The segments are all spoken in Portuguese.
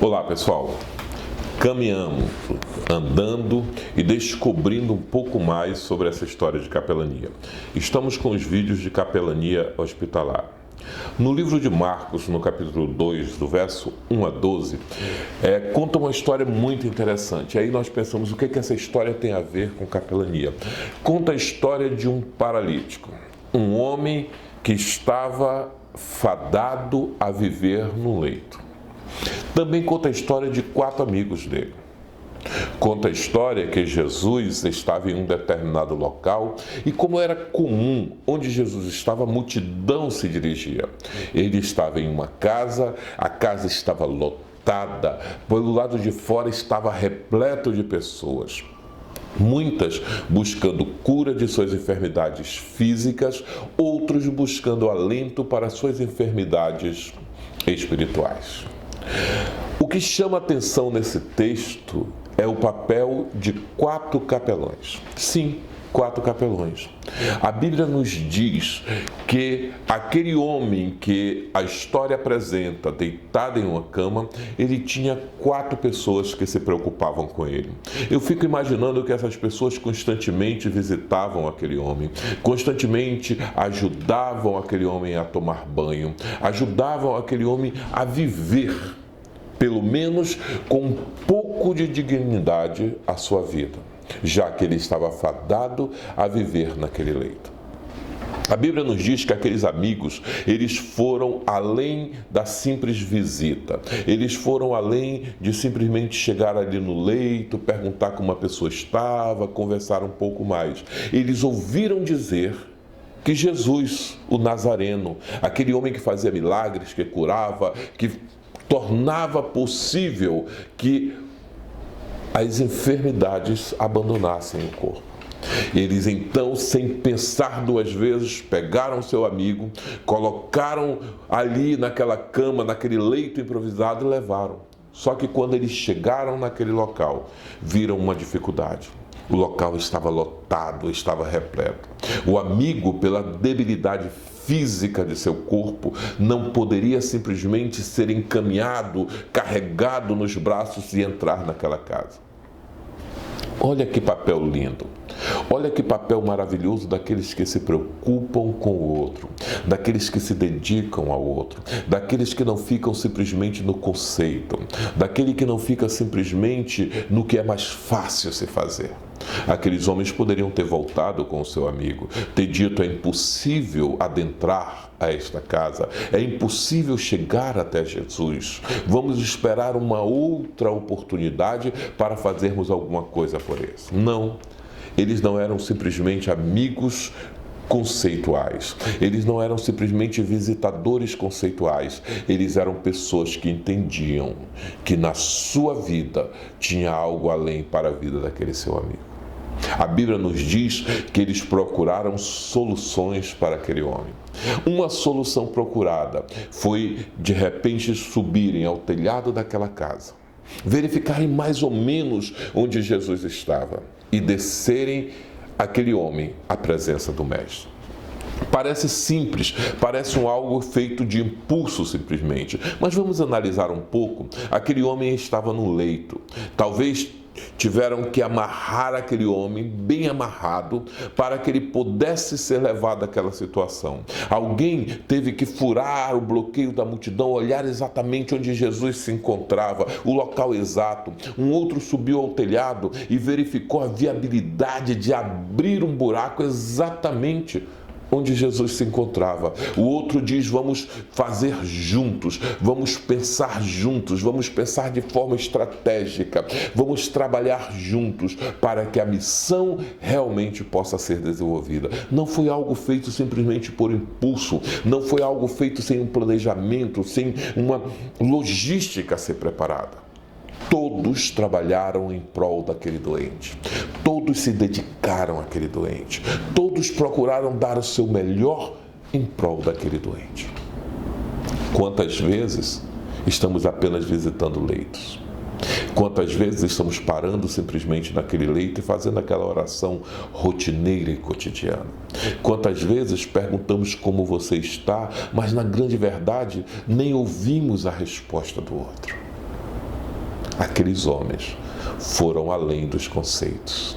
Olá pessoal, caminhamos, andando e descobrindo um pouco mais sobre essa história de capelania. Estamos com os vídeos de capelania hospitalar. No livro de Marcos, no capítulo 2, do verso 1 a 12, conta uma história muito interessante. Aí nós pensamos, o que essa história tem a ver com capelania? Conta a história de um paralítico, um homem que estava fadado a viver no leito. Também conta a história de 4 amigos dele. Conta a história que Jesus estava em um determinado local e, como era comum, onde Jesus estava, a multidão se dirigia. Ele estava em uma casa, a casa estava lotada, pelo lado de fora estava repleto de pessoas. Muitas buscando cura de suas enfermidades físicas, outros buscando alento para suas enfermidades espirituais. O que chama atenção nesse texto é o papel de 4 capelães. Sim, 4 capelões. A Bíblia nos diz que aquele homem que a história apresenta deitado em uma cama, ele tinha 4 pessoas que se preocupavam com ele. Eu fico imaginando que essas pessoas constantemente visitavam aquele homem, constantemente ajudavam aquele homem a tomar banho, ajudavam aquele homem a viver, pelo menos com um pouco de dignidade, a sua vida, já que ele estava fadado a viver naquele leito. A Bíblia nos diz que aqueles amigos, eles foram além da simples visita. Eles foram além de simplesmente chegar ali no leito, perguntar como a pessoa estava, conversar um pouco mais. Eles ouviram dizer que Jesus, o Nazareno, aquele homem que fazia milagres, que curava, que tornava possível que as enfermidades abandonassem o corpo. Eles então, sem pensar 2 vezes, pegaram seu amigo, colocaram ali naquela cama, naquele leito improvisado e levaram. Só que quando eles chegaram naquele local, viram uma dificuldade. O local estava lotado, estava repleto. O amigo, pela debilidade física de seu corpo, não poderia simplesmente ser encaminhado, carregado nos braços e entrar naquela casa. Olha que papel lindo, olha que papel maravilhoso daqueles que se preocupam com o outro, daqueles que se dedicam ao outro, daqueles que não ficam simplesmente no conceito, daquele que não fica simplesmente no que é mais fácil se fazer. Aqueles homens poderiam ter voltado com o seu amigo, ter dito: é impossível adentrar a esta casa, é impossível chegar até Jesus, vamos esperar uma outra oportunidade para fazermos alguma coisa por eles. Não, eles não eram simplesmente amigos conceituais, eles não eram simplesmente visitadores conceituais, eles eram pessoas que entendiam que na sua vida tinha algo além para a vida daquele seu amigo. A Bíblia nos diz que eles procuraram soluções para aquele homem. Uma solução procurada foi, de repente, subirem ao telhado daquela casa, verificarem mais ou menos onde Jesus estava e descerem aquele homem à presença do Mestre. Parece simples, parece algo feito de impulso simplesmente, mas vamos analisar um pouco. Aquele homem estava no leito, talvez tiveram que amarrar aquele homem bem amarrado para que ele pudesse ser levado àquela situação. Alguém teve que furar o bloqueio da multidão, olhar exatamente onde Jesus se encontrava, o local exato. Um outro subiu ao telhado e verificou a viabilidade de abrir um buraco exatamente onde Jesus se encontrava. O outro diz: vamos fazer juntos, vamos pensar juntos, vamos pensar de forma estratégica, vamos trabalhar juntos para que a missão realmente possa ser desenvolvida. Não foi algo feito simplesmente por impulso, não foi algo feito sem um planejamento, sem uma logística a ser preparada. Todos trabalharam em prol daquele doente, todos se dedicaram àquele doente, todos procuraram dar o seu melhor em prol daquele doente. Quantas vezes estamos apenas visitando leitos? Quantas vezes estamos parando simplesmente naquele leito e fazendo aquela oração rotineira e cotidiana? Quantas vezes perguntamos como você está, mas na grande verdade nem ouvimos a resposta do outro? Aqueles homens foram além dos conceitos.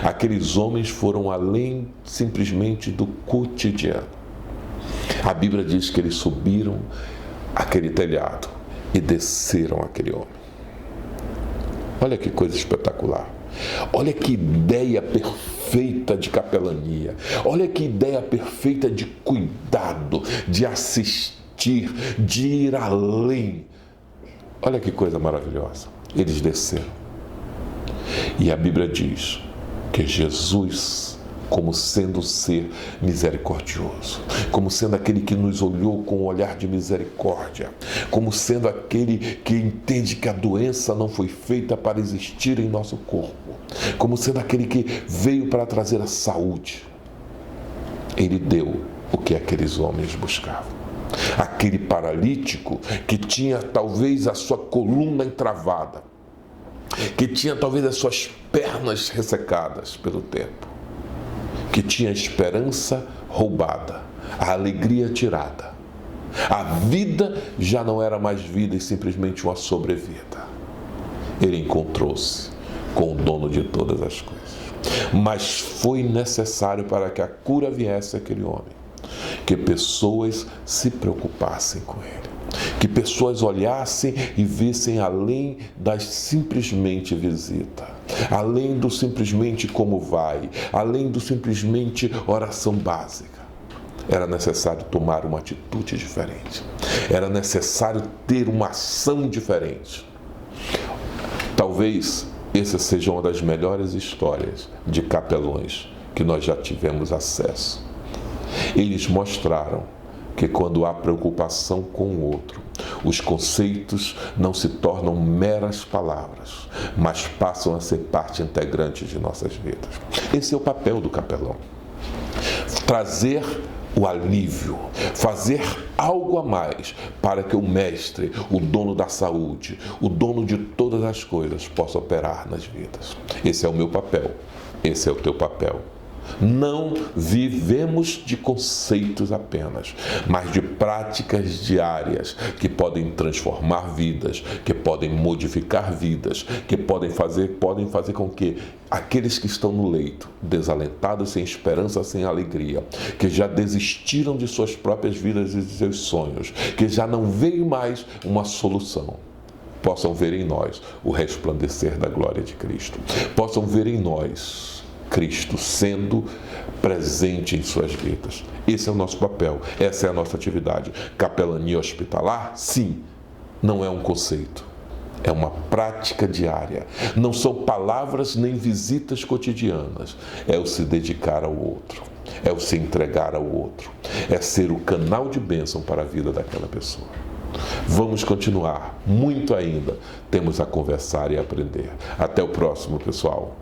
Aqueles homens foram além simplesmente do cotidiano. A Bíblia diz que eles subiram aquele telhado e desceram aquele homem. Olha que coisa espetacular. Olha que ideia perfeita de capelania. Olha que ideia perfeita de cuidado, de assistir, de ir além. Olha que coisa maravilhosa. Eles desceram. E a Bíblia diz que Jesus, como sendo um ser misericordioso, como sendo aquele que nos olhou com um olhar de misericórdia, como sendo aquele que entende que a doença não foi feita para existir em nosso corpo, como sendo aquele que veio para trazer a saúde, ele deu o que aqueles homens buscavam. Aquele paralítico que tinha talvez a sua coluna entravada, que tinha talvez as suas pernas ressecadas pelo tempo, que tinha a esperança roubada, a alegria tirada. A vida já não era mais vida e simplesmente uma sobrevida. Ele encontrou-se com o dono de todas as coisas. Mas foi necessário para que a cura viesse àquele homem, que pessoas se preocupassem com ele. Que pessoas olhassem e vissem além das simplesmente visita, além do simplesmente como vai, além do simplesmente oração básica. Era necessário tomar uma atitude diferente. Era necessário ter uma ação diferente. Talvez essa seja uma das melhores histórias de capelões que nós já tivemos acesso. Eles mostraram que quando há preocupação com o outro, os conceitos não se tornam meras palavras, mas passam a ser parte integrante de nossas vidas. Esse é o papel do capelão. Trazer o alívio, fazer algo a mais para que o mestre, o dono da saúde, o dono de todas as coisas possa operar nas vidas. Esse é o meu papel, esse é o teu papel. Não vivemos de conceitos apenas, mas de práticas diárias que podem transformar vidas, que podem modificar vidas, que podem fazer com que aqueles que estão no leito, desalentados, sem esperança, sem alegria, que já desistiram de suas próprias vidas e de seus sonhos, que já não veem mais uma solução, possam ver em nós o resplandecer da glória de Cristo, possam ver em nós Cristo sendo presente em suas vidas. Esse é o nosso papel, essa é a nossa atividade. Capelania hospitalar, sim, não é um conceito, é uma prática diária. Não são palavras nem visitas cotidianas, é o se dedicar ao outro, é o se entregar ao outro, é ser o canal de bênção para a vida daquela pessoa. Vamos continuar, muito ainda temos a conversar e aprender. Até o próximo, pessoal.